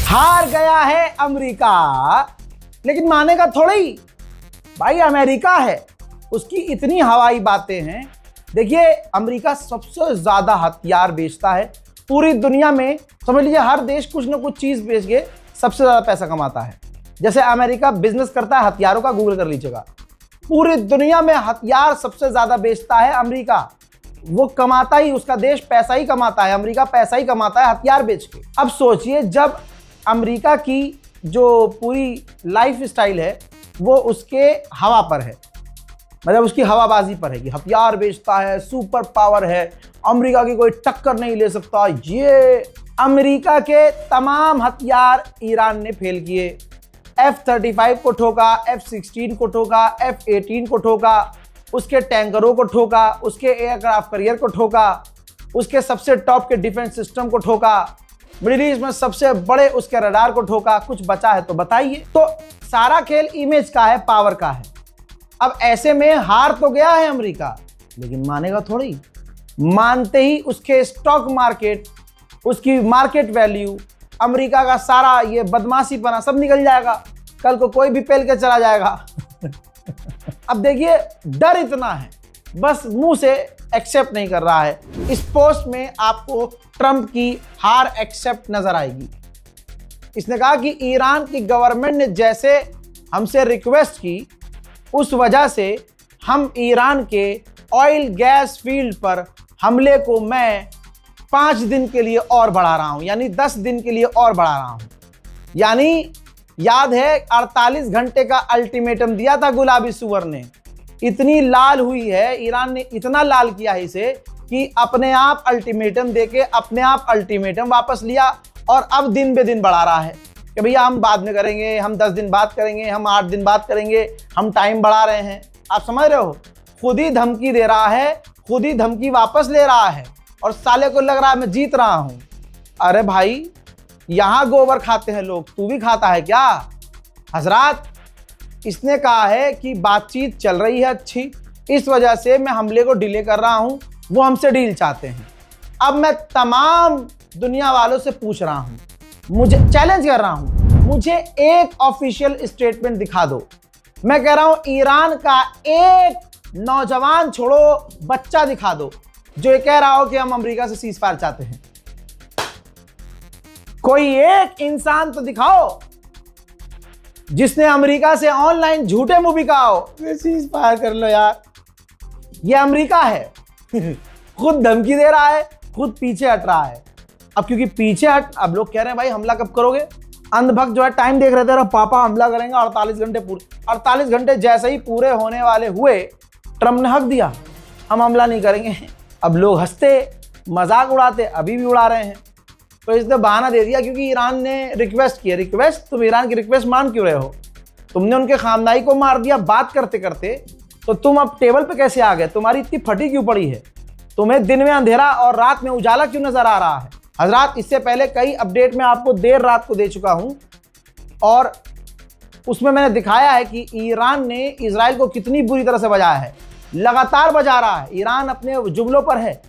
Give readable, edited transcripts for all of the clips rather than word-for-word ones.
हार गया है अमेरिका, लेकिन मानेगा थोड़ी। भाई अमेरिका है, उसकी इतनी हवाई बातें हैं। देखिए अमेरिका सबसे ज्यादा हथियार बेचता है पूरी दुनिया में। समझ लीजिए हर देश कुछ ना कुछ चीज बेच के सबसे ज्यादा पैसा कमाता है। जैसे अमेरिका बिजनेस करता है हथियारों का, गूगल कर लीजिएगा। पूरी दुनिया में हथियार सबसे ज्यादा बेचता है अमेरिका। वो कमाता ही, उसका देश पैसा ही कमाता है, अमेरिका पैसा ही कमाता है हथियार बेच के। अब सोचिए जब अमेरिका की जो पूरी लाइफ स्टाइल है वो उसके हवा पर है, मतलब उसकी हवाबाजी पर है कि हथियार बेचता है, सुपर पावर है, अमेरिका की कोई टक्कर नहीं ले सकता। ये अमेरिका के तमाम हथियार ईरान ने फेल किए। F-35 को ठोका, F-16 को ठोका, F-18 को ठोका, उसके टैंकरों को ठोका, उसके एयरक्राफ्ट कैरियर को ठोका, उसके सबसे टॉप के डिफेंस सिस्टम को ठोका, मिडिल ईस्ट में सबसे बड़े उसके रडार को ठोका। कुछ बचा है तो बताइए। तो सारा खेल इमेज का है, पावर का है। अब ऐसे में हार तो गया है अमेरिका, लेकिन मानेगा थोड़ी। मानते ही उसके स्टॉक मार्केट, उसकी मार्केट वैल्यू, अमेरिका का सारा ये बदमाशी पना सब निकल जाएगा। कल को कोई भी पेल के चला जाएगा। अब देखिए डर इतना है, बस मुंह से एक्सेप्ट नहीं कर रहा है। इस पोस्ट में आपको ट्रंप की हार एक्सेप्ट नजर आएगी। इसने कहा कि ईरान की गवर्नमेंट ने जैसे हमसे रिक्वेस्ट की, उस वजह से हम ईरान के ऑयल गैस फील्ड पर हमले को मैं 5 दिन के लिए और बढ़ा रहा हूं, यानी 10 दिन के लिए और बढ़ा रहा हूं। यानी याद है 48 घंटे का अल्टीमेटम दिया था गुलाबी सुअर ने। इतनी लाल हुई है, ईरान ने इतना लाल किया है इसे कि अपने आप अल्टीमेटम देके अपने आप अल्टीमेटम वापस लिया और अब दिन बे दिन बढ़ा रहा है कि भैया हम बाद में करेंगे, हम 10 दिन बाद करेंगे, हम 8 दिन बाद करेंगे, हम टाइम बढ़ा रहे हैं। आप समझ रहे हो, खुद ही धमकी दे रहा है, खुद ही धमकी वापस ले रहा है और साले को लग रहा है मैं जीत रहा हूं। अरे भाई यहां गोबर खाते हैं लोग, तू भी खाता है क्या हजरात? इसने कहा है कि बातचीत चल रही है अच्छी, इस वजह से मैं हमले को डिले कर रहा हूं, वो हमसे डील चाहते हैं। अब मैं तमाम दुनिया वालों से पूछ रहा हूं, मुझे चैलेंज कर रहा हूं, मुझे एक ऑफिशियल स्टेटमेंट दिखा दो। मैं कह रहा हूं ईरान का एक नौजवान छोड़ो, बच्चा दिखा दो जो ये कह रहा हो कि हम अमेरिका से सीज फायर चाहते हैं। कोई एक इंसान तो दिखाओ जिसने अमेरिका से ऑनलाइन झूठे मुंह भी कहा हो सीज फायर कर लो यार। ये अमेरिका है। खुद धमकी दे रहा है, खुद पीछे हट रहा है। अब क्योंकि पीछे हट, अब लोग कह रहे हैं भाई हमला कब करोगे? अंधभक्त जो है टाइम देख रहे थे, पापा हमला करेंगे 48 घंटे पूरे। 48 घंटे जैसे ही पूरे होने वाले हुए, ट्रंप ने हक दिया हम हमला नहीं करेंगे। अब लोग हंसते, मजाक उड़ाते, अभी भी उड़ा रहे हैं। तो इसने बहाना दे दिया क्योंकि ईरान ने रिक्वेस्ट की है। रिक्वेस्ट, तुम ईरान की रिक्वेस्ट मान क्यों रहे हो? तुमने उनके खामनाई को मार दिया बात करते करते, तो तुम अब टेबल पे कैसे आ गए? तुम्हारी इतनी फटी क्यों पड़ी है? तुम्हें दिन में अंधेरा और रात में उजाला क्यों नजर आ रहा है? हजरात इससे पहले कई अपडेट में आपको देर रात को दे चुका हूं और उसमें मैंने दिखाया है कि ईरान ने इजराइल को कितनी बुरी तरह से बजाया है। लगातार बजा रहा है, ईरान अपने जुमलों पर है।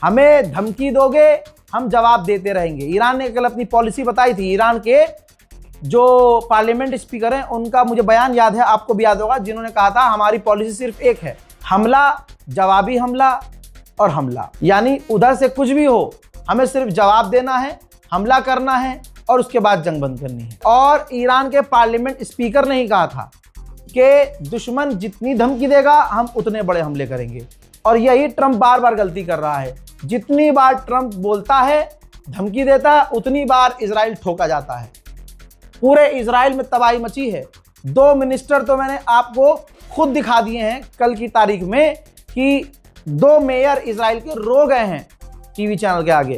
हमें धमकी दोगे, हम जवाब देते रहेंगे। ईरान ने कल अपनी पॉलिसी बताई थी। ईरान के जो पार्लियामेंट स्पीकर हैं उनका मुझे बयान याद है, आपको भी याद होगा, जिन्होंने कहा था हमारी पॉलिसी सिर्फ एक है, हमला, जवाबी हमला और हमला। यानी उधर से कुछ भी हो हमें सिर्फ जवाब देना है, हमला करना है और उसके बाद जंग बंद करनी है। और ईरान के पार्लियामेंट स्पीकर ने ही कहा था कि दुश्मन जितनी धमकी देगा हम उतने बड़े हमले करेंगे। और यही ट्रंप बार बार गलती कर रहा है। जितनी बार ट्रंप बोलता है, धमकी देता है, उतनी बार इजराइल ठोका जाता है। पूरे इजराइल में तबाही मची है। 2 मिनिस्टर तो मैंने आपको खुद दिखा दिए हैं कल की तारीख में कि 2 मेयर इजराइल के रो गए हैं टीवी चैनल के आगे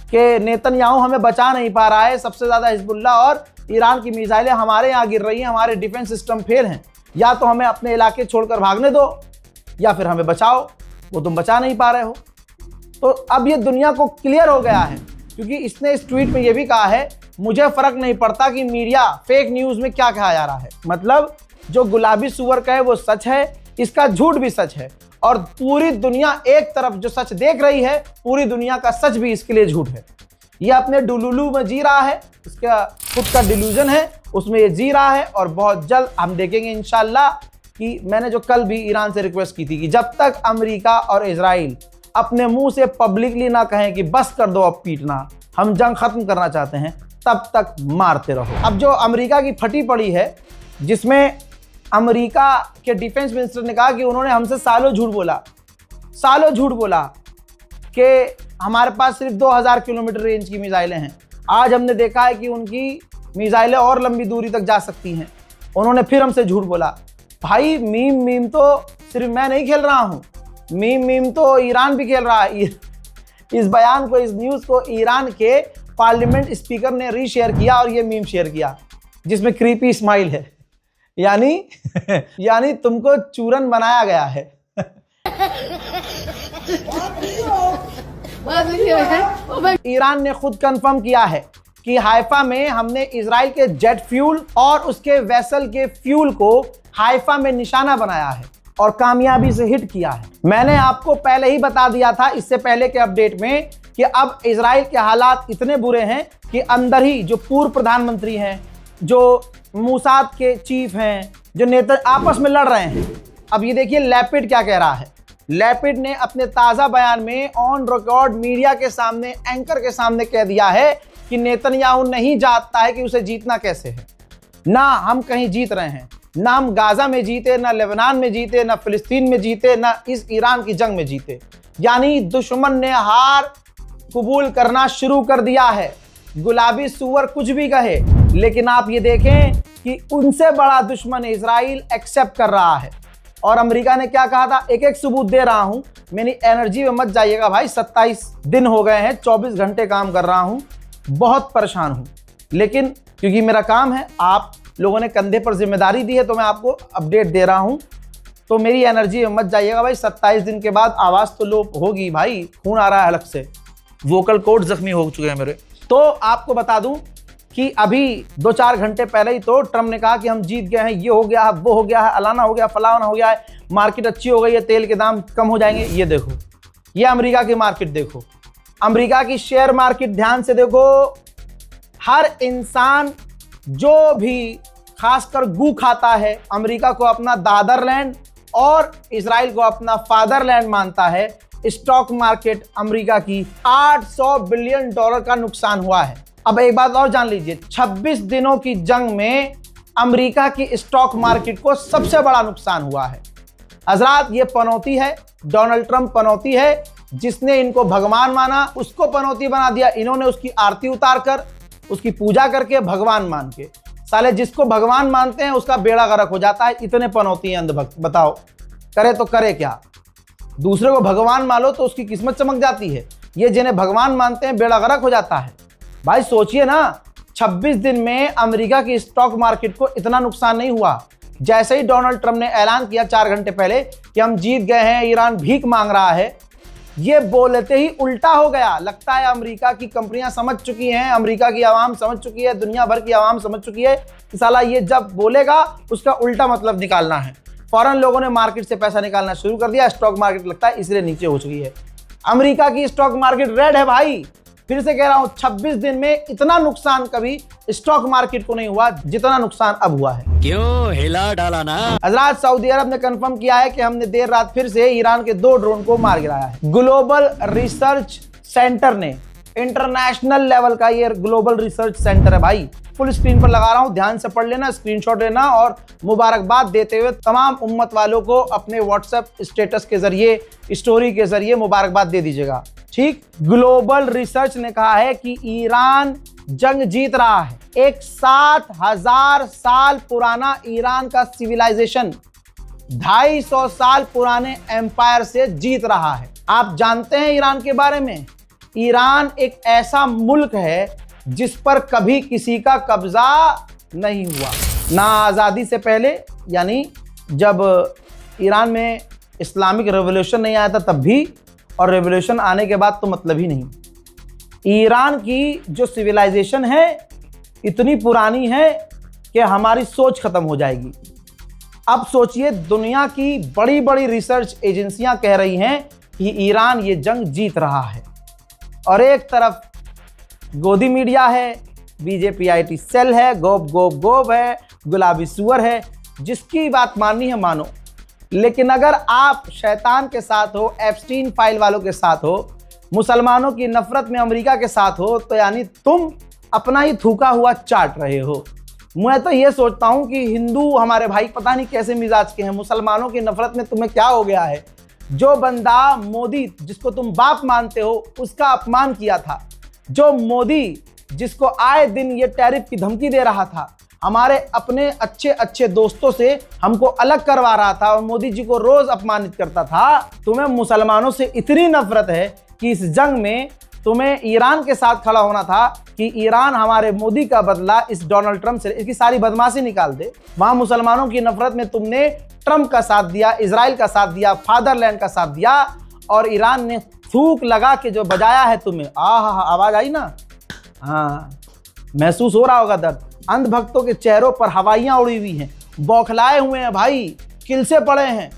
कि नेतन्याहू हमें बचा नहीं पा रहा है, सबसे ज्यादा हिजबुल्लाह और ईरान की मिसाइलें हमारे यहाँ गिर रही हैं, हमारे डिफेंस सिस्टम फेल हैं, या तो हमें अपने इलाके छोड़कर भागने दो या फिर हमें बचाओ, वो तुम बचा नहीं पा रहे हो। तो अब ये दुनिया को क्लियर हो गया है क्योंकि इसने इस ट्वीट में ये भी कहा है मुझे फर्क नहीं पड़ता कि मीडिया फेक न्यूज में क्या कहा जा रहा है। मतलब जो गुलाबी सुअर का है वो सच है, इसका झूठ भी सच है और पूरी दुनिया एक तरफ जो सच देख रही है, पूरी दुनिया का सच भी इसके लिए झूठ है। ये अपने डुलुलू में जी रहा है, उसका खुद का डिल्यूजन है, उसमें ये जी रहा है। और बहुत जल्द हम देखेंगे इंशाल्लाह कि मैंने जो कल भी ईरान से रिक्वेस्ट की थी कि जब तक अमेरिका और इजराइल अपने मुंह से पब्लिकली ना कहें कि बस कर दो अब पीटना, हम जंग खत्म करना चाहते हैं, तब तक मारते रहो। अब जो अमेरिका की फटी पड़ी है, जिसमें अमेरिका के डिफेंस मिनिस्टर ने कहा कि उन्होंने हमसे सालों झूठ बोला कि हमारे पास सिर्फ 2000 किलोमीटर रेंज की मिसाइलें हैं। आज हमने देखा है कि उनकी मिसाइलें और लंबी दूरी तक जा सकती हैं। उन्होंने फिर हमसे झूठ बोला। भाई मीम तो सिर्फ मैं नहीं खेल रहा हूँ, मीम तो ईरान भी खेल रहा है। इस बयान को, इस न्यूज़ को ईरान के पार्लियामेंट स्पीकर ने रीशेयर किया और ये मीम शेयर किया जिसमें क्रीपी स्माइल है, यानी तुमको चूरन बनाया गया है। ईरान ने खुद कंफर्म किया है कि हाइफा में हमने इजराइल के जेट फ्यूल और उसके वेसल के फ्यूल को हाइफा में निशाना बनाया है और कामयाबी से हिट किया है। मैंने आपको पहले ही बता दिया था इससे पहले के अपडेट में कि अब इजराइल के हालात इतने बुरे हैं कि अंदर ही जो पूर्व प्रधानमंत्री हैं, जो मूसाद के चीफ हैं, जो नेता आपस में लड़ रहे हैं। अब ये देखिए लैपिड क्या कह रहा है। लैपिड ने अपने ताज़ा बयान में ऑन रिकॉर्ड मीडिया के सामने, एंकर के सामने कह दिया है कि नेतन्याहू नहीं जानता है कि उसे जीतना कैसे है। ना हम कहीं जीत रहे हैं, ना हम गाजा में जीते, ना लेबनान में जीते, ना फिलिस्तीन में जीते, ना इस ईरान की जंग में जीते। यानी दुश्मन ने हार कबूल करना शुरू कर दिया है। गुलाबी सुअर कुछ भी कहे, लेकिन आप ये देखें कि उनसे बड़ा दुश्मन इजराइल एक्सेप्ट कर रहा है। और अमेरिका ने क्या कहा था, एक एक सबूत दे रहा हूं, मेरी एनर्जी में मत जाइएगा भाई। 27 दिन हो गए हैं, 24 घंटे काम कर रहा हूं, बहुत परेशान हूं, लेकिन क्योंकि मेरा काम है, आप लोगों ने कंधे पर जिम्मेदारी दी है तो मैं आपको अपडेट दे रहा हूं। तो मेरी एनर्जी में मत जाइएगा भाई। 27 दिन के बाद आवाज़ तो लो होगी भाई, खून आ रहा है हलक से, वोकल कॉर्ड जख्मी हो चुके हैं मेरे। तो आपको बता दूं कि अभी 2-4 घंटे पहले ही तो ट्रम्प ने कहा कि हम जीत गए हैं, ये हो गया है, वो हो गया है, अलाना हो गया, फलाना हो गया है, मार्केट अच्छी हो गई है, तेल के दाम कम हो जाएंगे। ये देखो, ये अमेरिका की मार्केट देखो, अमेरिका की शेयर मार्केट ध्यान से देखो। हर इंसान जो भी खासकर गू खाता है, अमेरिका को अपना दादरलैंड और इजराइल को अपना फादरलैंड मानता है। स्टॉक मार्केट अमेरिका की $800 बिलियन का नुकसान हुआ है। अब एक बात और जान लीजिए, 26 दिनों की जंग में अमेरिका की स्टॉक मार्केट को सबसे बड़ा नुकसान हुआ है। हजरात, ये पनौती है, डोनाल्ड ट्रंप पनौती है, जिसने इनको भगवान माना, उसको पनौती बना दिया। इन्होंने उसकी आरती उतार कर, उसकी पूजा करके, भगवान मान के, साले जिसको भगवान मानते हैं उसका बेड़ा गर्क हो जाता है। इतने पनौती हैं अंधभक्त, बताओ करे तो करे क्या। दूसरे को भगवान मान लो तो उसकी किस्मत चमक जाती है, ये जिन्हें भगवान मानते हैं बेड़ा गर्क हो जाता है। भाई सोचिए ना, 26 दिन में अमेरिका की स्टॉक मार्केट को इतना नुकसान नहीं हुआ। जैसे ही डोनाल्ड ट्रंप ने ऐलान किया 4 घंटे पहले कि हम जीत गए हैं, ईरान भीख मांग रहा है, ये बोलते ही उल्टा हो गया। लगता है अमेरिका की कंपनियां समझ चुकी हैं, अमेरिका की आवाम समझ चुकी है, दुनिया भर की आवाम समझ चुकी है कि साला ये जब बोलेगा उसका उल्टा मतलब निकालना है। फौरन लोगों ने मार्केट से पैसा निकालना शुरू कर दिया। स्टॉक मार्केट लगता है इसलिए नीचे हो चुकी है। अमेरिका की स्टॉक मार्केट रेड है भाई। फिर से कह रहा हूं, 26 दिन में इतना नुकसान कभी स्टॉक मार्केट को नहीं हुआ जितना नुकसान अब हुआ है। क्यों हिला डाला ना। हजरात, सऊदी अरब ने कंफर्म किया है कि हमने देर रात फिर से ईरान के 2 ड्रोन को मार गिराया है। ग्लोबल रिसर्च सेंटर ने, इंटरनेशनल लेवल का ये ग्लोबल रिसर्च सेंटर है भाई। फुल स्क्रीन पर लगा रहा हूं, ध्यान से पढ़ लेना, स्क्रीनशॉट लेना और मुबारकबाद देते हुए तमाम उम्मत वालों को अपने व्हाट्सएप स्टेटस के जरिए, स्टोरी के जरिए मुबारकबाद दे दीजिएगा, ठीक। ग्लोबल रिसर्च ने कहा है कि ईरान जंग जीत रहा है। एक 7,000 साल पुराना ईरान का सिविलाइजेशन 250 साल पुराने एम्पायर से जीत रहा है। आप जानते हैं ईरान के बारे में, ईरान एक ऐसा मुल्क है जिस पर कभी किसी का कब्जा नहीं हुआ, ना आज़ादी से पहले, यानी जब ईरान में इस्लामिक रेवोल्यूशन नहीं आया था तब भी, और रेवोल्यूशन आने के बाद तो मतलब ही नहीं। ईरान की जो सिविलाइजेशन है इतनी पुरानी है कि हमारी सोच खत्म हो जाएगी। अब सोचिए, दुनिया की बड़ी बड़ी रिसर्च एजेंसियां कह रही हैं कि ईरान ये जंग जीत रहा है, और एक तरफ गोदी मीडिया है, BJPIT सेल है, गोब गोब गोब है, गुलाबी सुअर है, जिसकी बात माननी है मानो। लेकिन अगर आप शैतान के साथ हो, एप्स्टीन फाइल वालों के साथ हो, मुसलमानों की नफरत में अमेरिका के साथ हो, तो यानी तुम अपना ही थूका हुआ चाट रहे हो। मैं तो ये सोचता हूँ कि हिंदू हमारे भाई पता नहीं कैसे मिजाज के हैं, मुसलमानों की नफरत में तुम्हें क्या हो गया है। जो बंदा मोदी जिसको तुम बाप मानते हो उसका अपमान किया था, जो मोदी जिसको आए दिन ये टैरिफ की धमकी दे रहा था, हमारे अपने अच्छे अच्छे दोस्तों से हमको अलग करवा रहा था और मोदी जी को रोज अपमानित करता था, तुम्हें मुसलमानों से इतनी नफरत है कि इस जंग में तुम्हें ईरान के साथ खड़ा होना था कि ईरान हमारे मोदी का बदला इस डोनाल्ड ट्रंप से, इसकी सारी बदमाशी निकाल दे। वहां मुसलमानों की नफरत में तुमने ट्रंप का साथ दिया, इजराइल का साथ दिया, फादरलैंड का साथ दिया, और ईरान ने थूक लगा के जो बजाया है तुम्हें, आवाज आई ना, हाँ महसूस हो रहा होगा दर्द। अंधभक्तों के चेहरों पर हवाइयां उड़ी हुई हैं, बौखलाए हुए हैं भाई, किलसे पड़े हैं,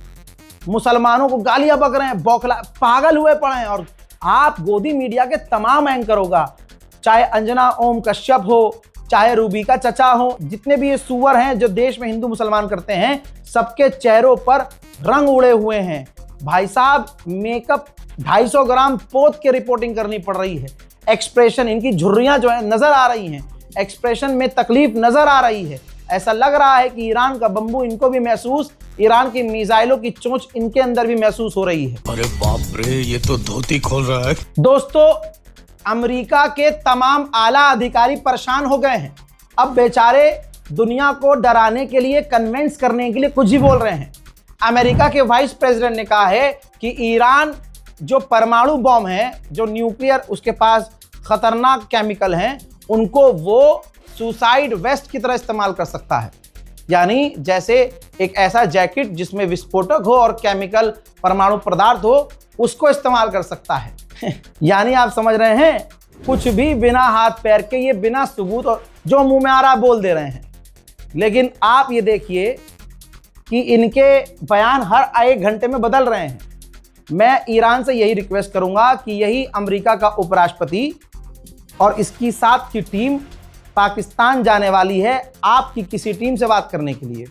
मुसलमानों को गालियां बक रहे हैं, बौखला पागल हुए पड़े हैं। और आप गोदी मीडिया के तमाम एंकर होगा, चाहे अंजना ओम कश्यप हो, चाहे रूबी का चचा हो, जितने भी ये सुअर हैं जो देश में हिंदू मुसलमान करते हैं, सबके चेहरों पर रंग उड़े हुए हैं। भाई साहब मेकअप 250 ग्राम पोत के रिपोर्टिंग करनी पड़ रही है। एक्सप्रेशन, इनकी झुर्रियां जो है नजर आ रही हैं, एक्सप्रेशन में तकलीफ नजर आ रही है। ऐसा लग रहा है कि ईरान का बम्बू इनको भी महसूस, ईरान की मिसाइलों की चोंच इनके अंदर भी महसूस हो रही है। अरे बाप रे, ये तो धोती खोल रहा है। दोस्तों, अमेरिका के तमाम आला अधिकारी परेशान हो गए हैं। अब बेचारे दुनिया को डराने के लिए, कन्विंस करने के लिए कुछ ही बोल रहे हैं। अमेरिका के वाइस प्रेसिडेंट ने कहा है कि ईरान जो परमाणु बॉम्ब है, जो न्यूक्लियर उसके पास खतरनाक केमिकल हैं, उनको वो सुसाइड वेस्ट की तरह इस्तेमाल कर सकता है। यानी जैसे एक ऐसा जैकेट जिसमें विस्फोटक हो और केमिकल परमाणु पदार्थ हो, उसको इस्तेमाल कर सकता है। यानी आप समझ रहे हैं, कुछ भी बिना हाथ पैर के, ये बिना सबूत और जो मुंह में आ रहा बोल दे रहे हैं। लेकिन आप ये देखिए कि इनके बयान हर 1 घंटे में बदल रहे हैं। मैं ईरान से यही रिक्वेस्ट करूंगा कि यही अमेरिका का उपराष्ट्रपति और इसकी साथ की टीम पाकिस्तान जाने वाली है आपकी किसी टीम से बात करने के लिए,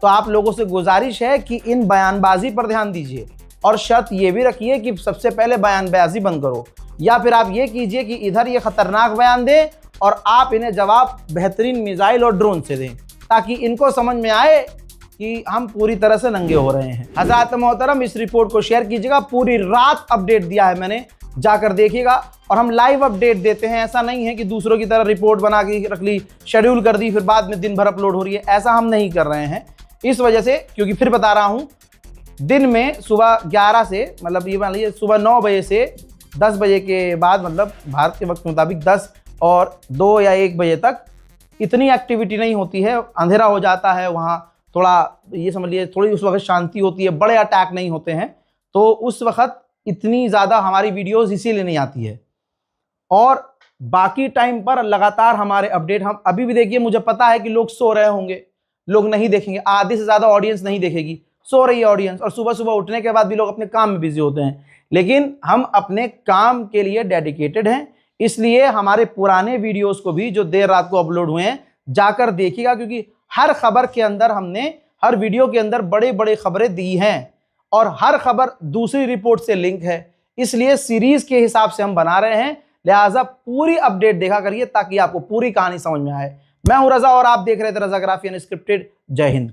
तो आप लोगों से गुजारिश है कि इन बयानबाजी पर ध्यान दीजिए और शर्त ये भी रखिए कि सबसे पहले बयानबाजी बंद करो, या फिर आप ये कीजिए कि इधर ये खतरनाक बयान दें और आप इन्हें जवाब बेहतरीन मिसाइल और ड्रोन से दें, ताकि इनको समझ में आए कि हम पूरी तरह से नंगे हो रहे हैं। हज़रात मोहतरम, इस रिपोर्ट को शेयर कीजिएगा। पूरी रात अपडेट दिया है मैंने, जाकर देखिएगा। और हम लाइव अपडेट देते हैं, ऐसा नहीं है कि दूसरों की तरह रिपोर्ट बना के रख ली, शेड्यूल कर दी, फिर बाद में दिन भर अपलोड हो रही है, ऐसा हम नहीं कर रहे हैं। इस वजह से, क्योंकि फिर बता रहा हूँ, दिन में सुबह 11 से, मतलब ये मान लीजिए सुबह 9 बजे से 10 बजे के बाद, मतलब भारत के वक्त के मुताबिक 10 और 2 या 1 बजे तक इतनी एक्टिविटी नहीं होती है, अंधेरा हो जाता है वहाँ, थोड़ा ये समझ लीजिए थोड़ी उस वक्त शांति होती है, बड़े अटैक नहीं होते हैं, तो उस वक्त इतनी ज़्यादा हमारी वीडियोस इसीलिए नहीं आती है। और बाकी टाइम पर लगातार हमारे अपडेट, हम अभी भी देखिए, मुझे पता है कि लोग सो रहे होंगे, लोग नहीं देखेंगे, आधे से ज़्यादा ऑडियंस नहीं देखेगी, सो रही है ऑडियंस, और सुबह सुबह उठने के बाद भी लोग अपने काम में बिजी होते हैं। लेकिन हम अपने काम के लिए डेडिकेटेड हैं, इसलिए हमारे पुराने वीडियोस को भी जो देर रात को अपलोड हुए हैं जाकर देखिएगा, क्योंकि हर खबर के अंदर हमने, हर वीडियो के अंदर बड़े बड़े खबरें दी हैं और हर खबर दूसरी रिपोर्ट से लिंक है, इसलिए सीरीज के हिसाब से हम बना रहे हैं। लिहाजा पूरी अपडेट देखा करिए ताकि आपको पूरी कहानी समझ में आए। मैं हूं रजा और आप देख रहे थे रजाग्राफी अनस्क्रिप्टेड। जय हिंद।